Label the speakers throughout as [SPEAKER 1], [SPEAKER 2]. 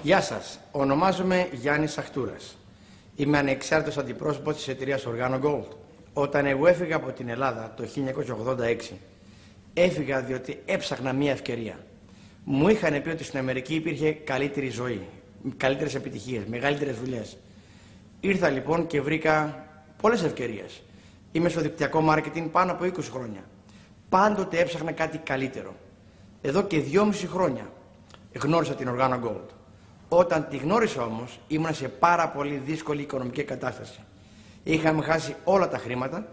[SPEAKER 1] Γεια σας, ονομάζομαι Γιάννης Σαχτούρας. Είμαι ανεξάρτητος αντιπρόσωπος της εταιρείας Organo Gold. Όταν εγώ έφυγα από την Ελλάδα το 1986, έφυγα διότι έψαχνα μία ευκαιρία. Μου είχαν πει ότι στην Αμερική υπήρχε καλύτερη ζωή, καλύτερες επιτυχίες, μεγαλύτερες δουλειές. Ήρθα λοιπόν και βρήκα πολλές ευκαιρίες. Είμαι στο δικτυακό μάρκετινγκ πάνω από 20 χρόνια. Πάντοτε έψαχνα κάτι καλύτερο. Εδώ και 2,5 χρόνια γνώρισα την Organo Gold. Όταν τη γνώρισα όμως, ήμουν σε πάρα πολύ δύσκολη οικονομική κατάσταση. Είχαμε χάσει όλα τα χρήματα,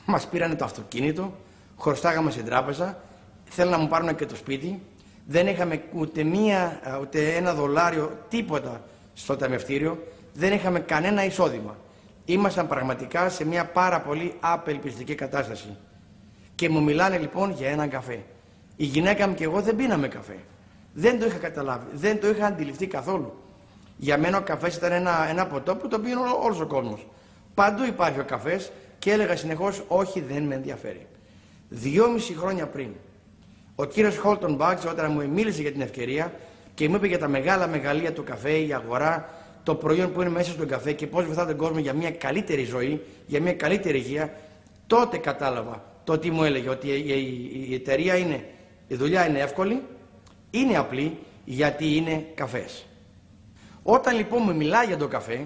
[SPEAKER 1] μας πήρανε το αυτοκίνητο, χρωστάγαμε στην τράπεζα, θέλουν να μου πάρουν και το σπίτι, δεν είχαμε ούτε ένα δολάριο, τίποτα στο ταμιευτήριο, δεν είχαμε κανένα εισόδημα. Ήμασταν πραγματικά σε μια πάρα πολύ απελπιστική κατάσταση. Και μου μιλάνε λοιπόν για έναν καφέ. Η γυναίκα μου και εγώ δεν πίναμε καφέ. Δεν το είχα καταλάβει, δεν το είχα αντιληφθεί καθόλου. Για μένα ο καφές ήταν ένα ποτό που το πίνει όλος ο κόσμος. Παντού υπάρχει ο καφές και έλεγα συνεχώς όχι, δεν με ενδιαφέρει. 2,5 χρόνια πριν, ο κύριος Χόλτον Μπάξ όταν μου μίλησε για την ευκαιρία και μου είπε για τα μεγάλα μεγαλεία του καφέ, η αγορά, το προϊόν που είναι μέσα στον καφέ και πώς βοηθά τον κόσμο για μια καλύτερη ζωή, για μια καλύτερη υγεία, τότε κατάλαβα το τι μου έλεγε, ότι η εταιρεία είναι, η δουλειά είναι εύκολη, είναι απλή γιατί είναι καφές. Όταν λοιπόν μου μιλάει για τον καφέ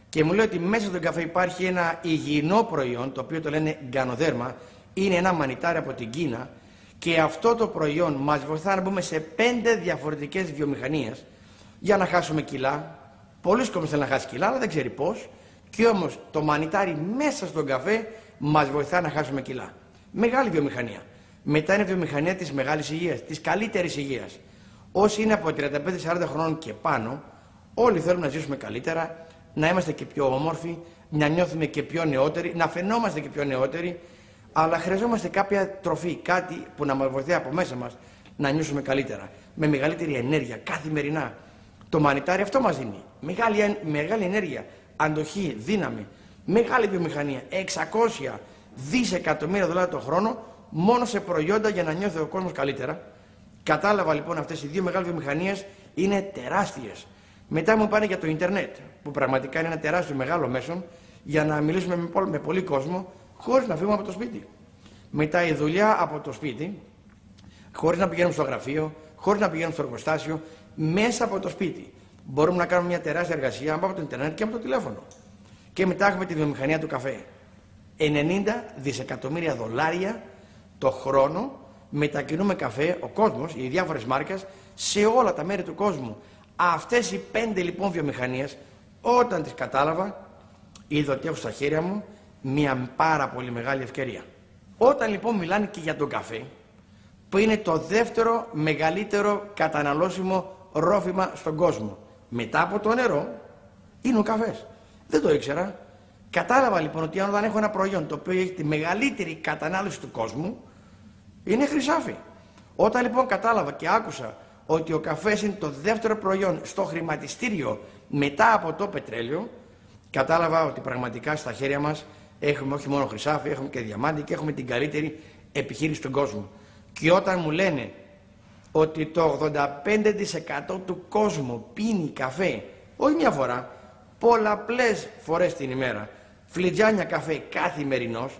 [SPEAKER 1] και μου λέει ότι μέσα στον καφέ υπάρχει ένα υγιεινό προϊόν, το οποίο το λένε γκανοδέρμα, είναι ένα μανιτάρι από την Κίνα και αυτό το προϊόν μας βοηθά να μπούμε σε 5 διαφορετικές βιομηχανίες για να χάσουμε κιλά. Πολλοί κόσμοι θέλουν να χάσει κιλά, αλλά δεν ξέρει πώς. Και όμως το μανιτάρι μέσα στον καφέ μας βοηθά να χάσουμε κιλά. Μεγάλη βιομηχανία. Μετά είναι η βιομηχανία της μεγάλης υγείας, της καλύτερης υγείας. Όσοι είναι από 35-40 χρόνων και πάνω, όλοι θέλουν να ζήσουμε καλύτερα, να είμαστε και πιο όμορφοι, να νιώθουμε και πιο νεότεροι, να φαινόμαστε και πιο νεότεροι, αλλά χρειαζόμαστε κάποια τροφή, κάτι που να μας βοηθάει από μέσα μας να νιώσουμε καλύτερα, με μεγαλύτερη ενέργεια καθημερινά. Το μανιτάρι αυτό μας δίνει. Μεγάλη ενέργεια, αντοχή, δύναμη, μεγάλη βιομηχανία, 600 δισεκατομμύρια δολάρια το χρόνο μόνο σε προϊόντα για να νιώθει ο κόσμος καλύτερα. Κατάλαβα λοιπόν αυτές οι δύο μεγάλες βιομηχανίες είναι τεράστιες. Μετά μου πάνε για το ίντερνετ, που πραγματικά είναι ένα τεράστιο μεγάλο μέσο για να μιλήσουμε με πολύ κόσμο χωρίς να φύγουμε από το σπίτι. Μετά η δουλειά από το σπίτι, χωρίς να πηγαίνουμε στο γραφείο, χωρίς να πηγαίνουμε στο εργοστάσιο, μέσα από το σπίτι. Μπορούμε να κάνουμε μια τεράστια εργασία από το ίντερνετ και από το τηλέφωνο. Και μετά έχουμε τη βιομηχανία του καφέ. 90 δισεκατομμύρια δολάρια το χρόνο μετακινούμε καφέ, ο κόσμος, οι διάφορες μάρκες, σε όλα τα μέρη του κόσμου. Αυτές οι 5 λοιπόν βιομηχανίες, όταν τις κατάλαβα, είδα ότι έχω στα χέρια μου μια πάρα πολύ μεγάλη ευκαιρία. Όταν λοιπόν μιλάνε και για τον καφέ, που είναι το δεύτερο μεγαλύτερο καταναλώσιμο ρόφημα στον κόσμο, μετά από το νερό, είναι ο καφές. Δεν το ήξερα. Κατάλαβα λοιπόν ότι αν έχω ένα προϊόν το οποίο έχει τη μεγαλύτερη κατανάλωση του κόσμου, είναι χρυσάφι. Όταν λοιπόν κατάλαβα και άκουσα ότι ο καφές είναι το δεύτερο προϊόν στο χρηματιστήριο μετά από το πετρέλαιο, κατάλαβα ότι πραγματικά στα χέρια μας έχουμε όχι μόνο χρυσάφι, έχουμε και διαμάντι και έχουμε την καλύτερη επιχείρηση στον κόσμο. Και όταν μου λένε ότι το 85% του κόσμου πίνει καφέ, όχι μια φορά, πολλαπλές φορές την ημέρα, φλιτζάνια καφέ καθημερινός,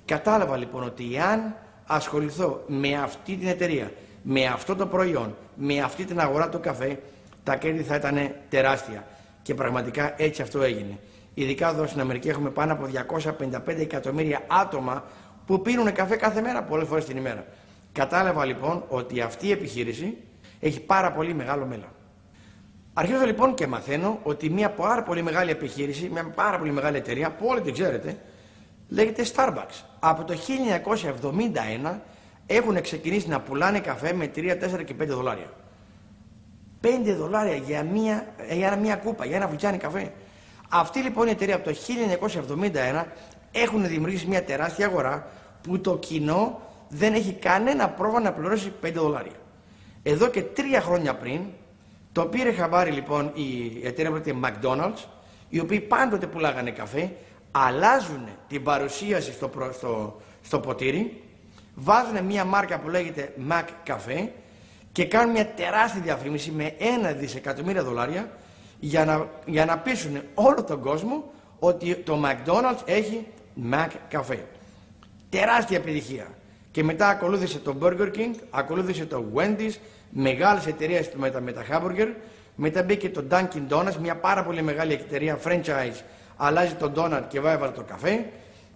[SPEAKER 1] κατάλαβα λοιπόν ότι αν ασχοληθώ με αυτή την εταιρεία, με αυτό το προϊόν, με αυτή την αγορά του καφέ, τα κέρδη θα ήταν τεράστια. Και πραγματικά έτσι αυτό έγινε. Ειδικά εδώ στην Αμερική έχουμε πάνω από 255 εκατομμύρια άτομα που πίνουν καφέ κάθε μέρα, πολλές φορές την ημέρα. Κατάλαβα λοιπόν ότι αυτή η επιχείρηση έχει πάρα πολύ μεγάλο μέλλον. Αρχίζω λοιπόν και μαθαίνω ότι μια πάρα πολύ μεγάλη επιχείρηση, μια πάρα πολύ μεγάλη εταιρεία, που όλοι την ξέρετε, λέγεται Starbucks. Από το 1971 έχουν ξεκινήσει να πουλάνε καφέ με 3, 4 και 5 δολάρια. 5 δολάρια για μια κούπα, για ένα βουτσάνι καφέ. Αυτή λοιπόν η εταιρεία από το 1971 έχουν δημιουργήσει μια τεράστια αγορά που το κοινό δεν έχει κανένα πρόβλημα να πληρώσει 5 δολάρια. Εδώ και 3 χρόνια πριν, το πήρε χαμπάρι λοιπόν η εταιρεία που λέγεται McDonald's, οι οποίοι πάντοτε πουλάγανε καφέ, αλλάζουν την παρουσίαση στο ποτήρι, βάζουν μια μάρκα που λέγεται Mac Café και κάνουν μια τεράστια διαφήμιση με $1 δισεκατομμύρια για να πείσουν όλο τον κόσμο ότι το McDonald's έχει Mac καφέ. Τεράστια επιτυχία. Και μετά ακολούθησε το Burger King, ακολούθησε το Wendy's, μεγάλες εταιρείες με τα hamburger. Μετά μπήκε το Dunkin' Donuts, μια πάρα πολύ μεγάλη εταιρεία franchise, αλλάζει τον donut και έβαλε το καφέ.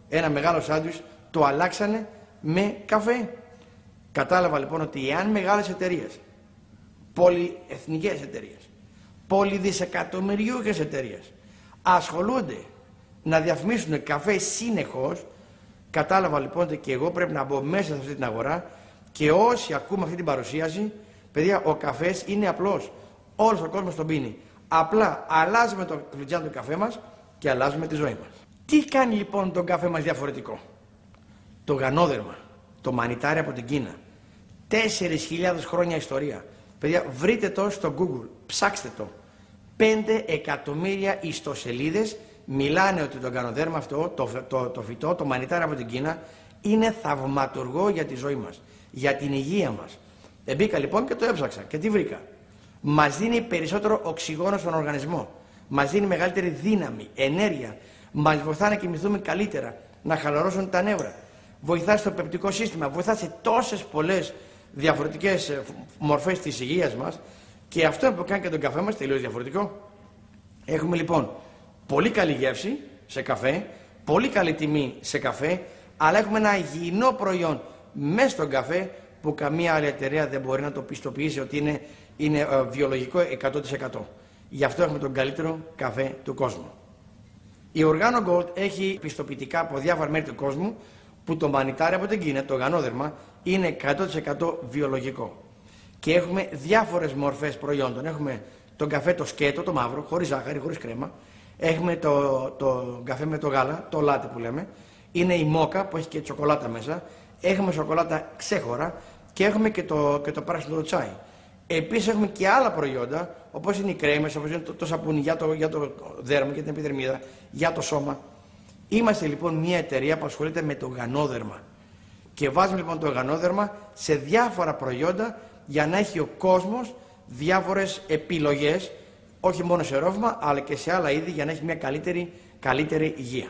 [SPEAKER 1] Ένα μεγάλο σάντουιτς το αλλάξανε με καφέ. Κατάλαβα λοιπόν ότι εάν μεγάλες εταιρείες, πολυεθνικές εταιρείες, πολυδισεκατομμυριούχες εταιρείες ασχολούνται να διαφημίσουν καφέ συνεχώς, κατάλαβα λοιπόν ότι και εγώ πρέπει να μπω μέσα σε αυτή την αγορά και όσοι ακούμε αυτή την παρουσίαση, παιδιά, ο καφές είναι απλός. Όλος ο κόσμος τον πίνει. Απλά αλλάζουμε το φλιτζάν του καφέ μας και αλλάζουμε τη ζωή μας. Τι κάνει λοιπόν τον καφέ μας διαφορετικό? Το γανόδερμα, το μανιτάρι από την Κίνα. 4.000 χρόνια ιστορία. Παιδιά, βρείτε το στο Google, ψάξτε το. 5 εκατομμύρια ιστοσελίδες μιλάνε ότι το γανοδέρμα αυτό, το φυτό, το μανιτάρι από την Κίνα, είναι θαυματουργό για τη ζωή μας, για την υγεία μας. Μπήκα λοιπόν και το έψαξα και τι βρήκα? Μας δίνει περισσότερο οξυγόνο στον οργανισμό, μας δίνει μεγαλύτερη δύναμη, ενέργεια, μας βοηθά να κοιμηθούμε καλύτερα, να χαλαρώσουν τα νεύρα, βοηθά στο πεπτικό σύστημα, βοηθά σε τόσες πολλές διαφορετικές μορφές της υγείας μας και αυτό που κάνει και τον καφέ μας τελείως διαφορετικό. Έχουμε λοιπόν πολύ καλή γεύση σε καφέ, πολύ καλή τιμή σε καφέ, αλλά έχουμε ένα υγιεινό προϊόν μέσα στον καφέ που καμία άλλη εταιρεία δεν μπορεί να το πιστοποιήσει ότι είναι βιολογικό 100%. Γι' αυτό έχουμε τον καλύτερο καφέ του κόσμου. Η Organo Gold έχει πιστοποιητικά από διάφορα μέρη του κόσμου που το μανιτάρι από την Κίνα, το γανόδερμα, είναι 100% βιολογικό. Και έχουμε διάφορες μορφές προϊόντων. Έχουμε τον καφέ το σκέτο, το μαύρο, χωρίς ζάχαρη, χωρίς κρέμα. Έχουμε το καφέ με το γάλα, το λάτε που λέμε. Είναι η μόκα που έχει και τσοκολάτα μέσα. Έχουμε σοκολάτα ξέχωρα και έχουμε και το πράσινο το τσάι. Επίσης έχουμε και άλλα προϊόντα, όπως είναι οι κρέμες, όπως είναι το σαπούνι για το δέρμα και την επιδερμίδα, για το σώμα. Είμαστε λοιπόν μια εταιρεία που ασχολείται με το γανόδερμα. Και βάζουμε λοιπόν το γανόδερμα σε διάφορα προϊόντα για να έχει ο κόσμος διάφορες επιλογές, όχι μόνο σε ρόφημα, αλλά και σε άλλα είδη για να έχει μια καλύτερη υγεία.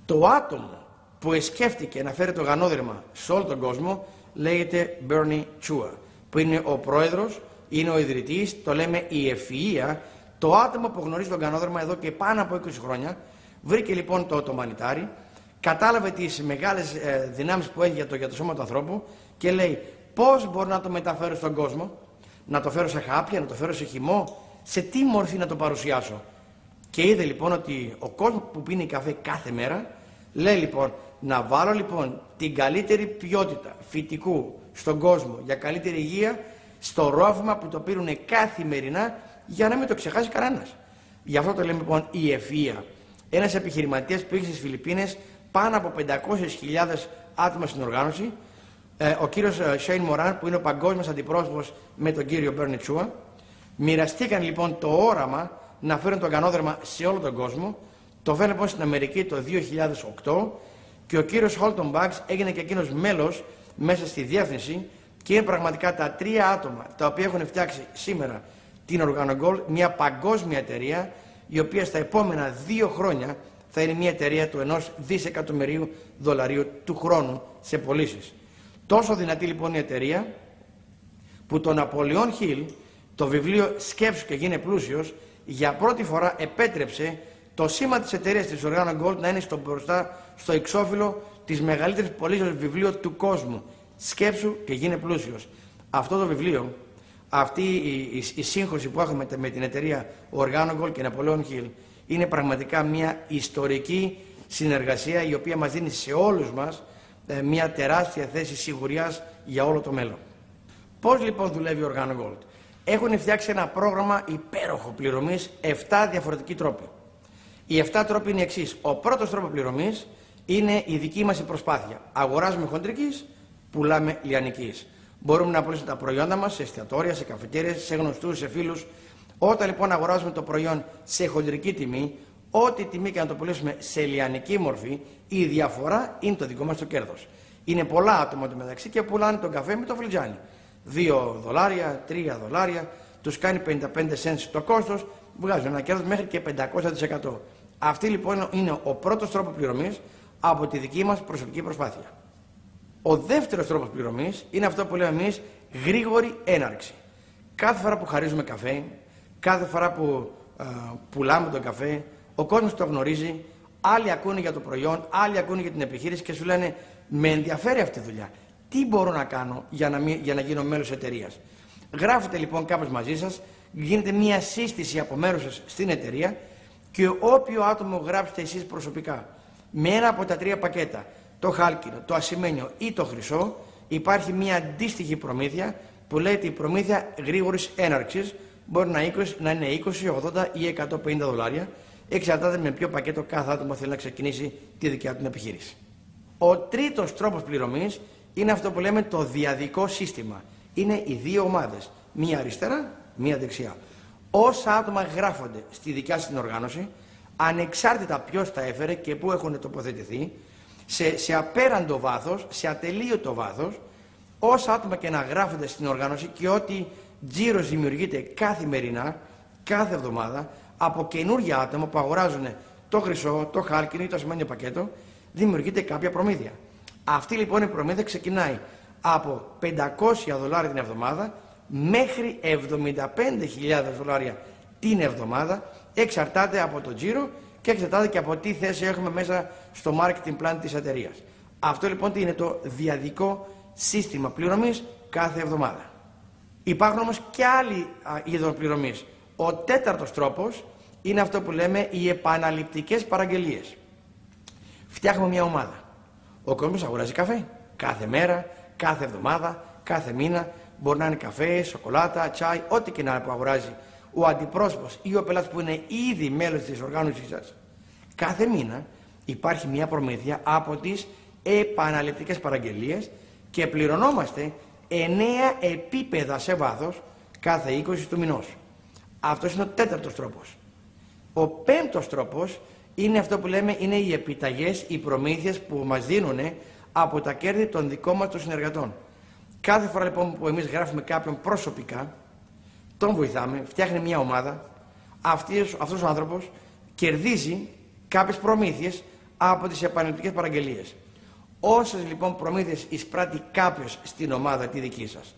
[SPEAKER 1] Το άτομο που σκέφτηκε να φέρει το γανόδερμα σε όλο τον κόσμο λέγεται Bernie Chua, που είναι ο πρόεδρος, είναι ο ιδρυτής, το λέμε η ευφυΐα, το άτομο που γνωρίζει τον γανόδερμα εδώ και πάνω από 20 χρόνια. Βρήκε λοιπόν το μανιτάρι, κατάλαβε τις μεγάλες δυνάμεις που έχει για το σώμα του ανθρώπου και λέει πώς μπορώ να το μεταφέρω στον κόσμο, να το φέρω σε χάπια, να το φέρω σε χυμό, σε τι μορφή να το παρουσιάσω. Και είδε λοιπόν ότι ο κόσμος που πίνει καφέ κάθε μέρα, λέει λοιπόν να βάλω λοιπόν την καλύτερη ποιότητα φυτικού στον κόσμο για καλύτερη υγεία στο ρόφημα που το πίνουν καθημερινά για να μην το ξεχάσει κανένας. Γι' αυτό το λέμε λοιπόν η ευφυΐα. Ένας επιχειρηματίας που είχε στις Φιλιππίνες πάνω από 500.000 άτομα στην οργάνωση, ο κύριος Σέιν Μοράν που είναι ο παγκόσμιος αντιπρόσωπος με τον κύριο Bernie Chua, μοιραστήκαν λοιπόν το όραμα να φέρουν το γανόδερμα σε όλο τον κόσμο. Το φέρνουν λοιπόν στην Αμερική το 2008 και ο κύριος Holton Baggs έγινε και εκείνος μέλος μέσα στη διεύθυνση και είναι πραγματικά τα 3 άτομα τα οποία έχουν φτιάξει σήμερα την Organo Gold, μια παγκόσμια εταιρεία η οποία στα επόμενα 2 χρόνια θα είναι μια εταιρεία του $1 δισεκατομμυρίου του χρόνου σε πωλήσεις. Τόσο δυνατή λοιπόν η εταιρεία που το Ναπολεόν Χιλ, το βιβλίο «Σκέψου και γίνε πλούσιος», για πρώτη φορά επέτρεψε το σήμα της εταιρείας της Organo Gold να είναι μπροστά στο εξώφυλλο της μεγαλύτερης πωλήσεως βιβλίου του κόσμου. «Σκέψου και γίνε πλούσιος». Αυτό το βιβλίο, αυτή η σύγχωση που έχουμε με την εταιρεία Organo Gold και Napoleon Hill είναι πραγματικά μια ιστορική συνεργασία η οποία μας δίνει σε όλους μας μια τεράστια θέση σιγουριάς για όλο το μέλλον. Πώς λοιπόν δουλεύει η Organo Gold? Έχουν φτιάξει ένα πρόγραμμα υπέροχο πληρωμής, 7 διαφορετικοί τρόποι. Οι 7 τρόποι είναι οι εξής. Ο πρώτος τρόπος πληρωμής είναι η δική μας προσπάθεια. Αγοράζουμε χοντρικής, πουλάμε λιανικής. Μπορούμε να πουλήσουμε τα προϊόντα μας σε εστιατόρια, σε καφετέρειες, σε γνωστούς, σε φίλους. Όταν λοιπόν αγοράζουμε το προϊόν σε χοντρική τιμή, ό,τι τιμή και να το πουλήσουμε σε λιανική μορφή, η διαφορά είναι το δικό μας το κέρδος. Είναι πολλά άτομα το μεταξύ και πουλάνε τον καφέ με το φλιτζάνι. 2 δολάρια, 3 δολάρια, τους κάνει 55 cents το κόστος, βγάζουν ένα κέρδος μέχρι και 500%. Αυτή λοιπόν είναι ο πρώτος τρόπος πληρωμής από τη δική μας προσωπική προσπάθεια. Ο δεύτερος τρόπος πληρωμής είναι αυτό που λέμε εμείς γρήγορη έναρξη. Κάθε φορά που χαρίζουμε καφέ, κάθε φορά που πουλάμε τον καφέ, ο κόσμος το γνωρίζει, άλλοι ακούνε για το προϊόν, άλλοι ακούνε για την επιχείρηση και σου λένε με ενδιαφέρει αυτή τη δουλειά. Τι μπορώ να κάνω για να γίνω μέλος εταιρείας. Γράφετε λοιπόν κάπως μαζί σας, γίνεται μια σύστηση από μέρους σας στην εταιρεία και όποιο άτομο γράψετε εσείς προσωπικά με ένα από τα 3 πακέτα, το χάλκινο, το ασημένιο ή το χρυσό, υπάρχει μια αντίστοιχη προμήθεια που λέγεται η προμήθεια γρήγορης έναρξης. Μπορεί να είναι 20, 80 ή 150 δολάρια, εξαρτάται με ποιο πακέτο κάθε άτομο θέλει να ξεκινήσει τη δικιά του επιχείρηση. Ο τρίτος τρόπος πληρωμής είναι αυτό που λέμε το διαδικό σύστημα. Είναι οι 2 ομάδες, μία αριστερά, μία δεξιά. Όσα άτομα γράφονται στη δικιά σας την οργάνωση, ανεξάρτητα ποιος τα έφερε και πού έχουν τοποθετηθεί, σε απέραντο βάθος, σε ατελείωτο βάθος, όσα άτομα και να γράφονται στην οργάνωση και ό,τι τζίρος δημιουργείται καθημερινά, κάθε εβδομάδα, από καινούργια άτομα που αγοράζουν το χρυσό, το χάλκινο ή το ασημένιο πακέτο, δημιουργείται κάποια προμήθεια. Αυτή λοιπόν η προμήθεια ξεκινάει από 500 δολάρια την εβδομάδα μέχρι 75.000 δολάρια την εβδομάδα, εξαρτάται από το τζίρο και εξαρτάται και από τι θέση έχουμε μέσα στο marketing plan της εταιρείας. Αυτό λοιπόν είναι το διαδικό σύστημα πληρωμής κάθε εβδομάδα. Υπάρχουν όμως και άλλοι είδος πληρωμής. Ο τέταρτος τρόπος είναι αυτό που λέμε οι επαναληπτικές παραγγελίες. Φτιάχνουμε μια ομάδα. Ο κόσμος αγοράζει καφέ κάθε μέρα, κάθε εβδομάδα, κάθε μήνα. Μπορεί να είναι καφέ, σοκολάτα, τσάι, ό,τι και να είναι που αγοράζει ο αντιπρόσωπος ή ο πελάτης που είναι ήδη μέλος της οργάνωσης σας. Κάθε μήνα υπάρχει μια προμήθεια από τις επαναληπτικές παραγγελίες και πληρωνόμαστε 9 επίπεδα σε βάθος κάθε 20 του μηνός. Αυτός είναι ο τέταρτος τρόπος. Ο πέμπτος τρόπος είναι αυτό που λέμε είναι οι επιταγές, οι προμήθειες που μας δίνουν από τα κέρδη των δικών μας των συνεργατών. Κάθε φορά λοιπόν που εμείς γράφουμε κάποιον προσωπικά, τον βοηθάμε, φτιάχνει μια ομάδα, αυτός ο άνθρωπος κερδίζει κάποιες προμήθειες από τις επαναληπτικές παραγγελίες. Όσες λοιπόν προμήθειες εισπράττει κάποιος στην ομάδα τη δική σας,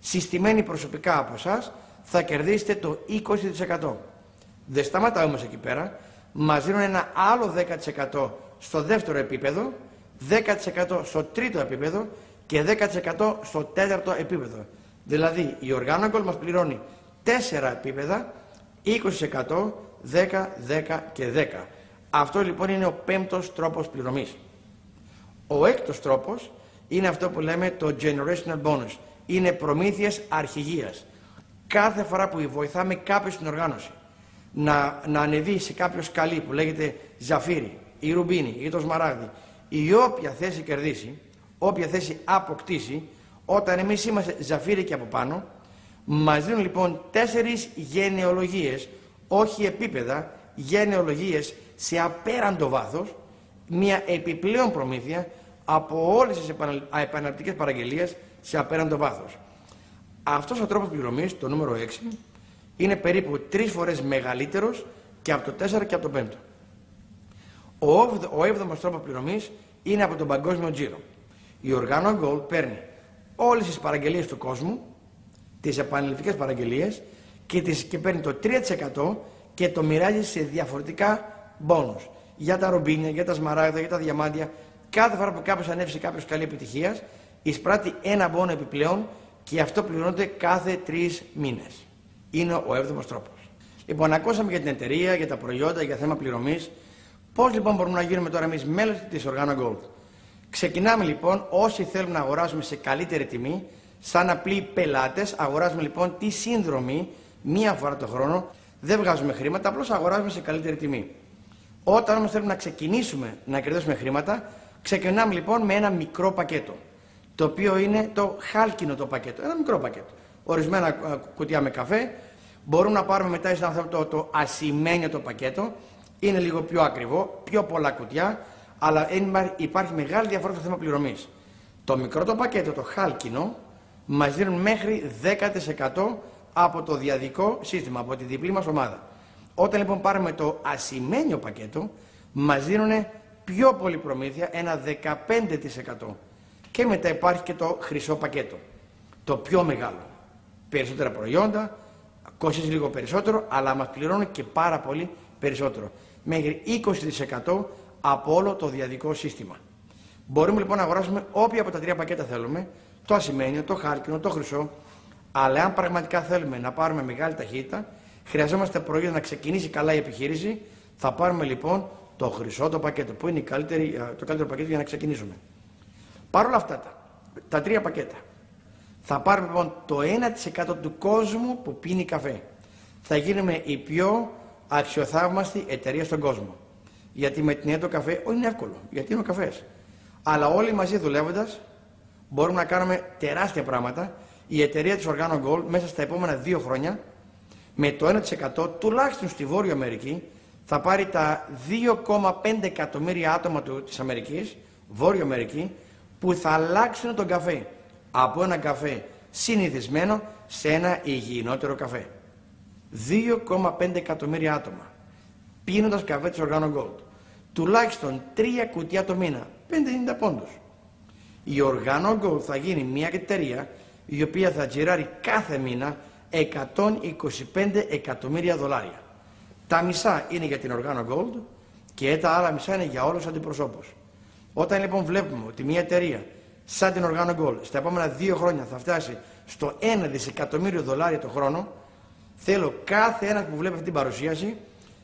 [SPEAKER 1] συστημένη προσωπικά από εσάς, θα κερδίσετε το 20%. Δεν σταματάει όμως εκεί πέρα, μας δίνουν ένα άλλο 10% στο δεύτερο επίπεδο, 10% στο τρίτο επίπεδο και 10% στο τέταρτο επίπεδο. Δηλαδή η Organogold μας πληρώνει 4 επίπεδα, 20%, 10, 10 και 10. Αυτό λοιπόν είναι ο πέμπτος τρόπος πληρωμής. Ο έκτος τρόπος είναι αυτό που λέμε το generational bonus. Είναι προμήθειες αρχηγίας. Κάθε φορά που βοηθάμε κάποιον στην οργάνωση να ανεβεί σε κάποιο σκαλί που λέγεται ζαφύρι ή ρουμπίνι ή το σμαράγδι ή όποια θέση κερδίσει, όποια θέση αποκτήσει, όταν εμείς είμαστε ζαφύρι και από πάνω, μας δίνουν λοιπόν 4 γενεολογίες, όχι επίπεδα, γενεολογίες σε απέραντο βάθος, μια επιπλέον προμήθεια από όλες τις επαναληπτικές παραγγελίες σε απέραντο βάθος. Αυτός ο τρόπος πληρωμής, το νούμερο 6, είναι περίπου 3 φορές μεγαλύτερος και από το 4 και από το 5. Ο 7ος τρόπος πληρωμής είναι από τον παγκόσμιο τζίρο. Η Organogold παίρνει όλες τις παραγγελίες του κόσμου, τις επαναληπτικές παραγγελίες και παίρνει το 3% και το μοιράζει σε διαφορετικά μπόνους. Για τα ρομπίνια, για τα σμαράγδα, για τα διαμάντια. Κάθε φορά που κάποιος ανέβει σε κάποιο σκαλί επιτυχίας, εισπράττει ένα μπόνο επιπλέον και αυτό πληρώνεται κάθε 3 μήνες. Είναι ο 7ος τρόπος. Λοιπόν, ακούσαμε για την εταιρεία, για τα προϊόντα, για θέμα πληρωμής. Πώς λοιπόν μπορούμε να γίνουμε τώρα εμείς μέλος της Organogold? Ξεκινάμε λοιπόν, όσοι θέλουμε να αγοράσουμε σε καλύτερη τιμή, σαν απλοί πελάτες, αγοράζουμε λοιπόν τη σύνδρομη μία φορά το χρόνο. Δεν βγάζουμε χρήματα, απλώς αγοράζουμε σε καλύτερη τιμή. Όταν όμως θέλουμε να ξεκινήσουμε να κερδίσουμε χρήματα, ξεκινάμε λοιπόν με ένα μικρό πακέτο, το οποίο είναι το χάλκινο το πακέτο, ένα μικρό πακέτο. Ορισμένα κουτιά με καφέ, μπορούμε να πάρουμε μετά το ασημένιο το πακέτο, είναι λίγο πιο ακριβό, πιο πολλά κουτιά, αλλά υπάρχει μεγάλη διαφορά στο θέμα πληρωμής. Το μικρό το πακέτο, το χάλκινο, μας δίνουν μέχρι 10% από το διαδικό σύστημα, από τη διπλή μας ομάδα. Όταν λοιπόν πάρουμε το ασημένιο πακέτο, μας δίνουν πιο πολύ προμήθεια, ένα 15%. Και μετά υπάρχει και το χρυσό πακέτο, το πιο μεγάλο. Περισσότερα προϊόντα, κοστίζει λίγο περισσότερο, αλλά μας πληρώνουν και πάρα πολύ περισσότερο. Μέχρι 20% από όλο το διαδικό σύστημα. Μπορούμε λοιπόν να αγοράσουμε όποια από τα 3 πακέτα θέλουμε, το ασημένιο, το χάλκινο, το χρυσό, αλλά αν πραγματικά θέλουμε να πάρουμε μεγάλη ταχύτητα, χρειαζόμαστε προϊόντα να ξεκινήσει καλά η επιχείρηση, θα πάρουμε λοιπόν το χρυσό το πακέτο, που είναι το καλύτερο πακέτο για να ξεκινήσουμε. Παρ' όλα αυτά τα 3 πακέτα, θα πάρουμε λοιπόν το 1% του κόσμου που πίνει καφέ. Θα γίνουμε η πιο αξιοθαύμαστη εταιρεία στον κόσμο. Γιατί με την έννοια το καφέ, είναι εύκολο, γιατί είναι ο καφές. Αλλά όλοι μαζί δουλεύοντας μπορούμε να κάνουμε τεράστια πράγματα. Η εταιρεία της Organo Gold μέσα στα επόμενα 2 χρόνια, με το 1% τουλάχιστον στη Βόρεια Αμερική, θα πάρει τα 2,5 εκατομμύρια άτομα της Αμερικής, Βόρεια Αμερική, που θα αλλάξουν τον καφέ από ένα καφέ συνηθισμένο σε ένα υγιεινότερο καφέ. 2,5 εκατομμύρια άτομα πίνοντας καφέ της Organo Gold. Τουλάχιστον 3 κουτιά το μήνα, 50 πόντους. Η Organo Gold θα γίνει μια εταιρεία η οποία θα τζιράρει κάθε μήνα 125 εκατομμύρια δολάρια. Τα μισά είναι για την Organo Gold και τα άλλα μισά είναι για όλους τους αντιπροσώπους. Όταν λοιπόν βλέπουμε ότι μια εταιρεία σαν την Organo Gold στα επόμενα 2 χρόνια θα φτάσει στο 1 δισεκατομμύριο δολάρια το χρόνο, θέλω κάθε ένας που βλέπει αυτή την παρουσίαση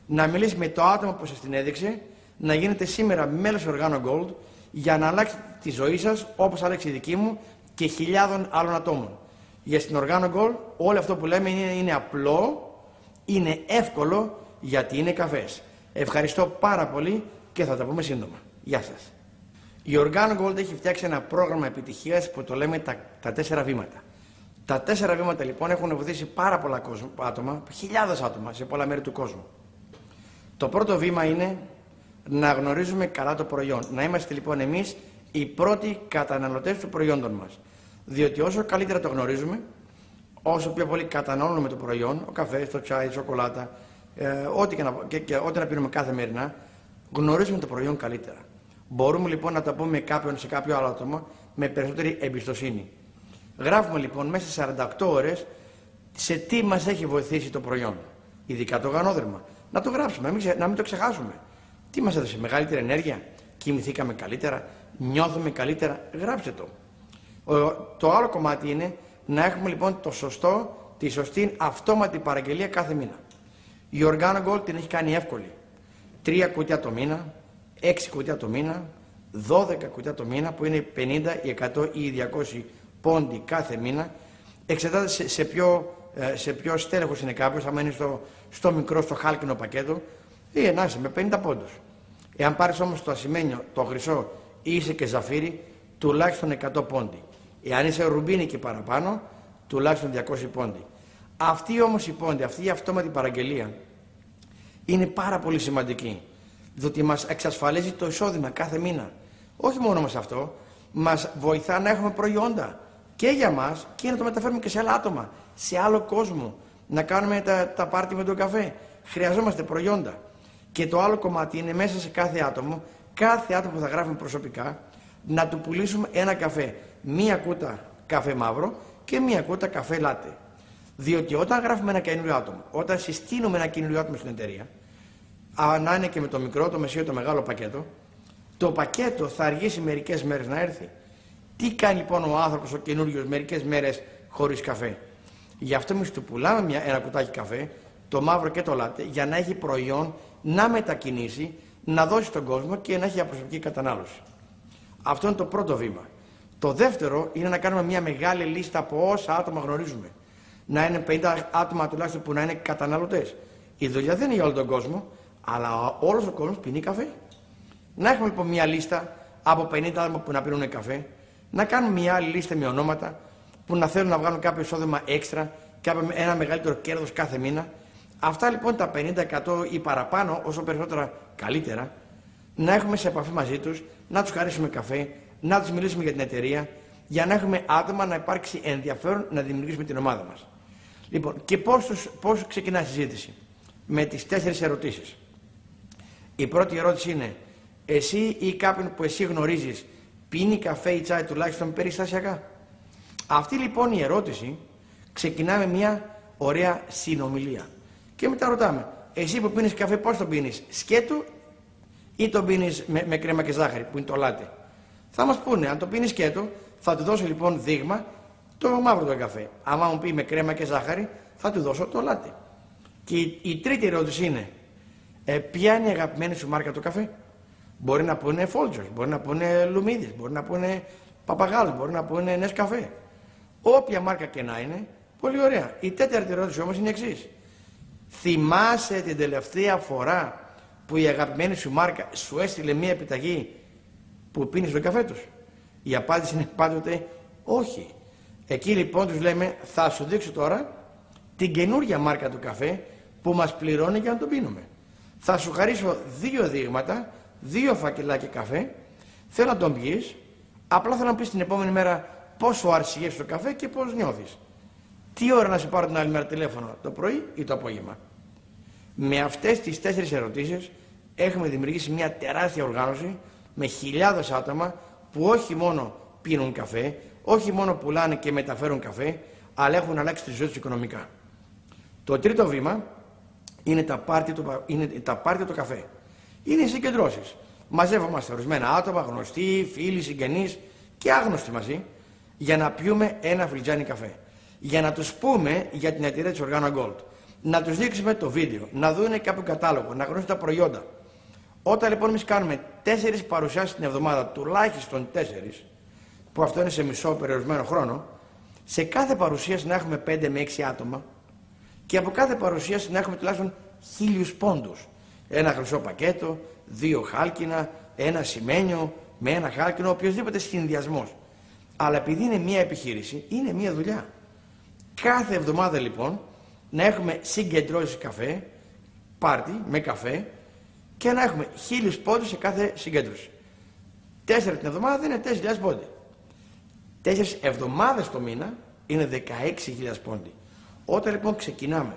[SPEAKER 1] να μιλήσει με το άτομο που σας την έδειξε, να γίνετε σήμερα μέλος της Organo Gold για να αλλάξει τη ζωή σας όπως άλλαξε η δική μου και χιλιάδων άλλων ατόμων. Για στην Organo Gold όλο αυτό που λέμε είναι απλό, είναι εύκολο, γιατί είναι καφές. Ευχαριστώ πάρα πολύ και θα τα πούμε σύντομα. Γεια σας. Η Organo Gold έχει φτιάξει ένα πρόγραμμα επιτυχίας που το λέμε τα 4 βήματα. Τα 4 βήματα λοιπόν έχουν βοηθήσει πάρα πολλά άτομα, χιλιάδες άτομα σε πολλά μέρη του κόσμου. Το πρώτο βήμα είναι να γνωρίζουμε καλά το προϊόν. Να είμαστε λοιπόν εμείς οι πρώτοι καταναλωτές του προϊόντων μας. Διότι όσο καλύτερα το γνωρίζουμε, όσο πιο πολύ καταναλώνουμε το προϊόν, ο καφές, το τσάι, η σοκολάτα, ό,τι να πίνουμε καθημερινά, γνωρίζουμε το προϊόν καλύτερα. Μπορούμε λοιπόν να τα πούμε σε κάποιο άλλο άτομο με περισσότερη εμπιστοσύνη. Γράφουμε λοιπόν μέσα σε 48 ώρες σε τι μας έχει βοηθήσει το προϊόν. Ειδικά το οργανόδερμα. Να το γράψουμε, να μην το ξεχάσουμε. Τι μας έδωσε, μεγαλύτερη ενέργεια, κοιμηθήκαμε καλύτερα, νιώθουμε καλύτερα, γράψτε το. Το άλλο κομμάτι είναι να έχουμε λοιπόν τη σωστή αυτόματη παραγγελία κάθε μήνα. Η Organo Gold την έχει κάνει εύκολη. 3 κουτιά το μήνα, 6 κουτιά το μήνα, 12 κουτιά το μήνα, που είναι 50, 100 ή 200 πόντι κάθε μήνα. Εξετάται σε ποιο στέλεχος είναι κάποιος, άμα είναι στο μικρό, στο χάλκινο πακέτο, ή να είσαι με 50 πόντους. Εάν πάρεις όμως το ασημένιο, το χρυσό ή είσαι και ζαφύρι, τουλάχιστον 100 πόντι. Εάν είσαι ρουμπίνι και παραπάνω, τουλάχιστον 200 πόντι. Αυτή όμως η πόντι, αυτή η αυτόματη παραγγελία είναι πάρα πολύ σημαντική, διότι μας εξασφαλίζει το εισόδημα κάθε μήνα. Όχι μόνο μας αυτό, μας βοηθά να έχουμε προϊόντα και για μας και να το μεταφέρουμε και σε άλλα άτομα, σε άλλο κόσμο, να κάνουμε τα πάρτι με τον καφέ. Χρειαζόμαστε προϊόντα. Και το άλλο κομμάτι είναι μέσα σε κάθε άτομο που θα γράφουμε προσωπικά, να του πουλήσουμε ένα καφέ. Μία κούτα καφέ μαύρο και μία κούτα καφέ λάτε. Διότι όταν γράφουμε ένα καινούριο άτομο, όταν συστήνουμε ένα καινούριο άτομο στην εταιρεία, να είναι και με το μικρό, το μεσαίο, το μεγάλο πακέτο, το πακέτο θα αργήσει μερικές μέρες να έρθει. Τι κάνει λοιπόν ο άνθρωπος, ο καινούριος, μερικές μέρες χωρίς καφέ? Γι' αυτό εμείς του πουλάμε ένα κουτάκι καφέ, το μαύρο και το λάτε, για να έχει προϊόν να μετακινήσει, να δώσει στον κόσμο και να έχει προσωπική κατανάλωση. Αυτό είναι το πρώτο βήμα. Το δεύτερο είναι να κάνουμε μια μεγάλη λίστα από όσα άτομα γνωρίζουμε. Να είναι 50 άτομα τουλάχιστον που να είναι καταναλωτές. Η δουλειά δεν είναι για όλο τον κόσμο, αλλά όλος ο κόσμος πίνει καφέ. Να έχουμε λοιπόν μια λίστα από 50 άτομα που να πίνουν καφέ, να κάνουμε μια άλλη λίστα με ονόματα που να θέλουν να βγάλουν κάποιο εισόδημα έξτρα και ένα μεγαλύτερο κέρδος κάθε μήνα. Αυτά λοιπόν τα 50% ή παραπάνω, όσο περισσότερα καλύτερα, να έχουμε σε επαφή μαζί τους, να τους χαρίσουμε καφέ, να τους μιλήσουμε για την εταιρεία, για να έχουμε άτομα να υπάρξει ενδιαφέρον να δημιουργήσουμε την ομάδα μας. Λοιπόν, και πώς ξεκινά η συζήτηση? Με τις 4 ερωτήσεις. Η πρώτη ερώτηση είναι: εσύ ή κάποιον που εσύ γνωρίζεις πίνει καφέ ή τσάι τουλάχιστον περιστασιακά? Αυτή λοιπόν η ερώτηση ξεκινά με μια ωραία συνομιλία. Και μετά ρωτάμε: εσύ που πίνεις καφέ πώς τον πίνεις, σκέτο ή τον πίνεις με κρέμα και ζάχαρη, που είναι το λάτε? Θα μας πούνε. Αν το πίνεις σκέτο, θα του δώσω λοιπόν δείγμα το μαύρο το καφέ. Άμα μου πει με κρέμα και ζάχαρη, θα του δώσω το λάτε. Και η τρίτη ερώτηση είναι: ποια είναι η αγαπημένη σου μάρκα του καφέ? Μπορεί να πούνε Folgers, μπορεί να πούνε Λουμίδης, μπορεί να πούνε Παπαγάλος, μπορεί να πούνε Νεσκαφέ. Όποια μάρκα και να είναι, πολύ ωραία. Η τέταρτη ερώτηση όμως είναι η εξής: θυμάσαι την τελευταία φορά που η αγαπημένη σου μάρκα σου έστειλε μία επιταγή που πίνεις τον καφέ τους? Η απάντηση είναι πάντοτε όχι. Εκεί λοιπόν τους λέμε: θα σου δείξω τώρα την καινούργια μάρκα του καφέ που μας πληρώνει για να τον πίνουμε. Θα σου χαρίσω 2 δείγματα, 2 φακελάκια καφέ. Θέλω να τον πιείς. Απλά θέλω να πεις την επόμενη μέρα πόσο αρσιές το καφέ και πώς νιώθεις. Τι ώρα να σε πάρω την άλλη μέρα τηλέφωνο, το πρωί ή το απόγευμα? Με αυτές τις 4 ερωτήσεις έχουμε δημιουργήσει μια τεράστια οργάνωση με χιλιάδες άτομα που όχι μόνο πίνουν καφέ, όχι μόνο πουλάνε και μεταφέρουν καφέ, αλλά έχουν αλλάξει τη ζωή τους οικονομικά. Το τρίτο βήμα είναι τα πάρτι του καφέ. Είναι οι συγκεντρώσεις. Μαζεύομαστε ορισμένα άτομα, γνωστοί, φίλοι, συγγενείς και άγνωστοι μαζί, για να πιούμε ένα φλιτζάνι καφέ. Για να τους πούμε για την εταιρεία της Organo Gold. Να τους δείξουμε το βίντεο, να δουν κάποιο κατάλογο, να γνωρίσουν τα προϊόντα. Όταν λοιπόν εμείς κάνουμε 4 παρουσιάσεις την εβδομάδα, τουλάχιστον 4, που αυτό είναι σε μισό περιορισμένο χρόνο, σε κάθε παρουσίαση να έχουμε 5 με 6 άτομα και από κάθε παρουσίαση να έχουμε τουλάχιστον 1000 πόντους. Ένα χρυσό πακέτο, 2 χάλκινα, ένα σημαίνιο με ένα χάλκινο, οποιοδήποτε συνδυασμός. Αλλά επειδή είναι μια επιχείρηση, είναι μια δουλειά. Κάθε εβδομάδα λοιπόν να έχουμε συγκεντρώσεις καφέ, πάρτι με καφέ, και να έχουμε 1000 πόντους σε κάθε συγκέντρωση. 4 την εβδομάδα είναι 4.000 πόντι. 4 εβδομάδες το μήνα είναι 16.000 πόντι. Όταν λοιπόν ξεκινάμε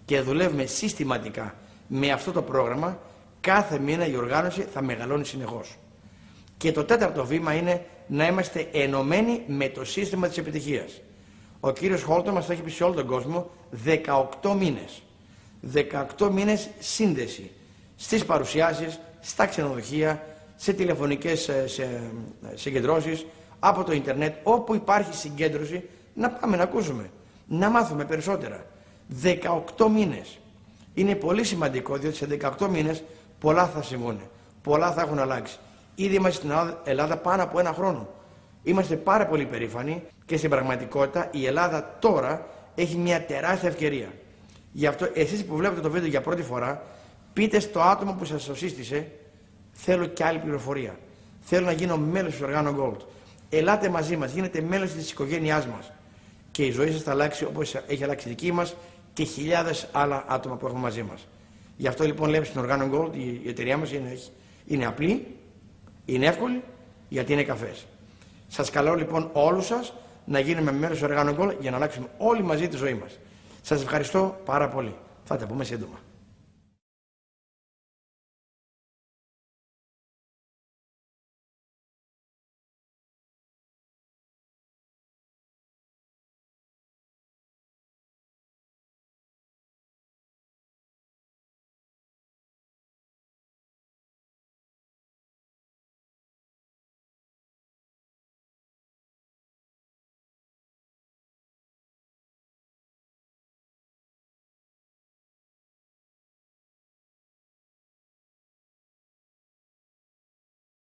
[SPEAKER 1] και δουλεύουμε συστηματικά με αυτό το πρόγραμμα, κάθε μήνα η οργάνωση θα μεγαλώνει συνεχώς. Και το 4ο βήμα είναι να είμαστε ενωμένοι με το σύστημα της επιτυχίας. Ο κύριος Χόλτον μας έχει πει σε όλο τον κόσμο 18 μήνες. 18 μήνες σύνδεση στις παρουσιάσεις, στα ξενοδοχεία, σε τηλεφωνικές συγκεντρώσεις, από το ίντερνετ, όπου υπάρχει συγκέντρωση, να πάμε να ακούσουμε, να μάθουμε περισσότερα. 18 μήνες. Είναι πολύ σημαντικό, διότι σε 18 μήνες πολλά θα συμβούν, πολλά θα έχουν αλλάξει. Ήδη είμαστε στην Ελλάδα πάνω από 1 χρόνο. Είμαστε πάρα πολύ περήφανοι και στην πραγματικότητα η Ελλάδα τώρα έχει μια τεράστια ευκαιρία. Γι' αυτό εσείς που βλέπετε το βίντεο για πρώτη φορά, πείτε στο άτομο που σας το σύστησε: θέλω και άλλη πληροφορία. Θέλω να γίνω μέλος της Organo Gold. Ελάτε μαζί μας, γίνετε μέλος της οικογένειάς μας. Και η ζωή σας θα αλλάξει όπως έχει αλλάξει η δική μας και χιλιάδες άλλα άτομα που έχουμε μαζί μας. Γι' αυτό λοιπόν λέμε στην Organo Gold, η εταιρεία μας είναι απλή, είναι εύκολη, γιατί είναι καφές. Σας καλώ λοιπόν όλους σας να γίνουμε μέλος της Organo Gold για να αλλάξουμε όλοι μαζί τη ζωή μας. Σας ευχαριστώ πάρα πολύ. Θα τα πούμε σύντομα.